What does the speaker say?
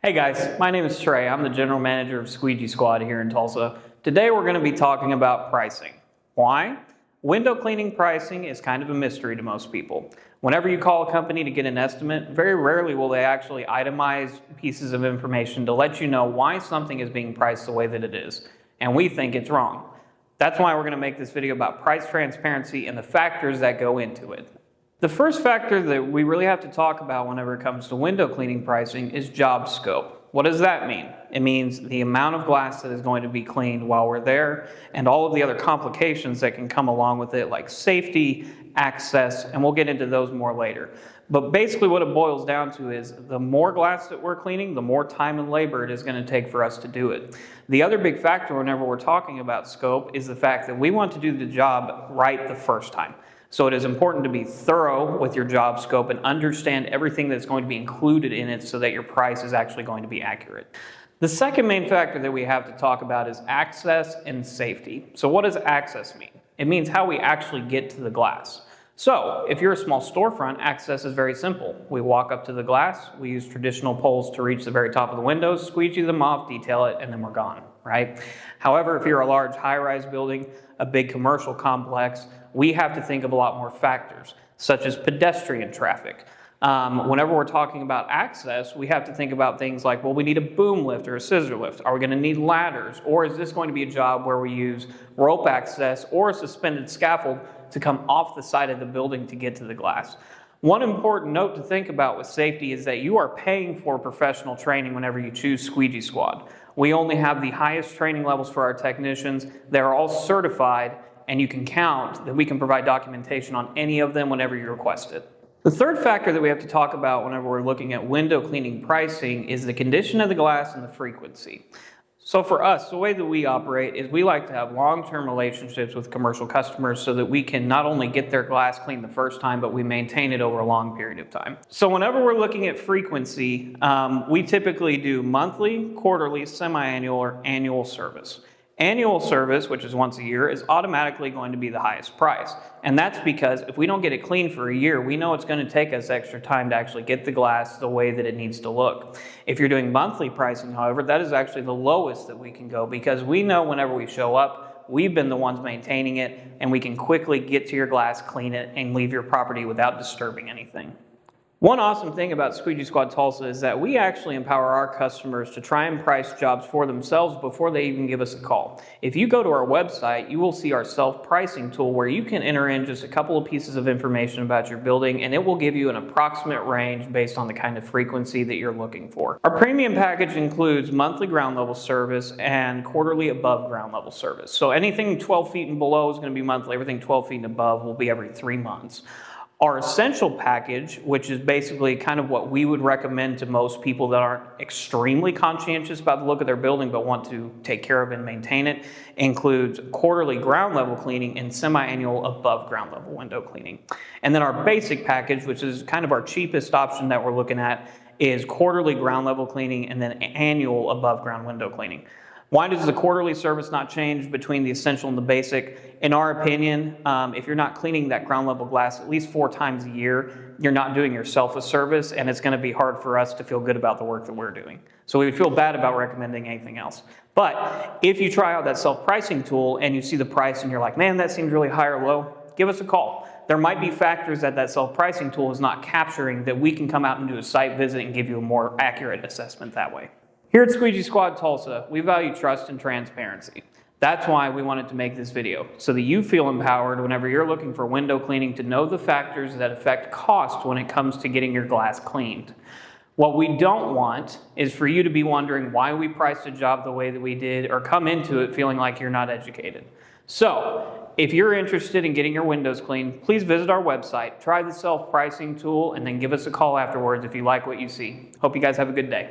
Hey guys, my name is Trey. I'm the general manager of Squeegee Squad here in Tulsa. Today we're going to be talking about pricing. Why? Window cleaning pricing is kind of a mystery to most people. Whenever you call a company to get an estimate, very rarely will they actually itemize pieces of information to let you know why something is being priced the way that it is. And we think it's wrong. That's why we're going to make this video about price transparency and the factors that go into it. The first factor that we really have to talk about whenever it comes to window cleaning pricing is job scope. What does that mean? It means the amount of glass that is going to be cleaned while we're there and all of the other complications that can come along with it, like safety, access, and we'll get into those more later. But basically what it boils down to is the more glass that we're cleaning, the more time and labor it is going to take for us to do it. The other big factor whenever we're talking about scope is the fact that we want to do the job right the first time. So it is important to be thorough with your job scope and understand everything that's going to be included in it so that your price is actually going to be accurate. The second main factor that we have to talk about is access and safety. So what does access mean? It means how we actually get to the glass. So if you're a small storefront, access is very simple. We walk up to the glass, we use traditional poles to reach the very top of the windows, squeegee them off, detail it, and then we're gone, right? However, if you're a large high-rise building, a big commercial complex, we have to think of a lot more factors, such as pedestrian traffic. Whenever we're talking about access, we have to think about things like, well, we need a boom lift or a scissor lift. Are we going to need ladders? Or is this going to be a job where we use rope access or a suspended scaffold to come off the side of the building to get to the glass? One important note to think about with safety is that you are paying for professional training whenever you choose Squeegee Squad. We only have the highest training levels for our technicians. They're all certified, and you can count that we can provide documentation on any of them whenever you request it. The third factor that we have to talk about whenever we're looking at window cleaning pricing is the condition of the glass and the frequency. So for us, the way that we operate is we like to have long-term relationships with commercial customers so that we can not only get their glass cleaned the first time, but we maintain it over a long period of time. So whenever we're looking at frequency, we typically do monthly, quarterly, semi-annual, or annual service. Annual service, which is once a year, is automatically going to be the highest price. And that's because if we don't get it cleaned for a year, we know it's going to take us extra time to actually get the glass the way that it needs to look. If you're doing monthly pricing, however, that is actually the lowest that we can go because we know whenever we show up, we've been the ones maintaining it, and we can quickly get to your glass, clean it, and leave your property without disturbing anything. One awesome thing about Squeegee Squad Tulsa is that we actually empower our customers to try and price jobs for themselves before they even give us a call. If you go to our website, you will see our self-pricing tool where you can enter in just a couple of pieces of information about your building, and it will give you an approximate range based on the kind of frequency that you're looking for. Our premium package includes monthly ground level service and quarterly above ground level service. So anything 12 feet and below is going to be monthly, everything 12 feet and above will be every 3 months. Our essential package, which is basically kind of what we would recommend to most people that aren't extremely conscientious about the look of their building but want to take care of and maintain it, includes quarterly ground level cleaning and semi-annual above ground level window cleaning. And then our basic package, which is kind of our cheapest option that we're looking at, is quarterly ground level cleaning and then annual above ground window cleaning. Why does the quarterly service not change between the essential and the basic? In our opinion, if you're not cleaning that ground level glass at least 4 times a year, you're not doing yourself a service, and it's going to be hard for us to feel good about the work that we're doing. So we would feel bad about recommending anything else. But if you try out that self-pricing tool and you see the price and you're like, man, that seems really high or low, give us a call. There might be factors that self-pricing tool is not capturing that we can come out and do a site visit and give you a more accurate assessment that way. Here at Squeegee Squad Tulsa, we value trust and transparency. That's why we wanted to make this video, so that you feel empowered whenever you're looking for window cleaning to know the factors that affect cost when it comes to getting your glass cleaned. What we don't want is for you to be wondering why we priced a job the way that we did or come into it feeling like you're not educated. So, if you're interested in getting your windows cleaned, please visit our website, try the self-pricing tool, and then give us a call afterwards if you like what you see. Hope you guys have a good day.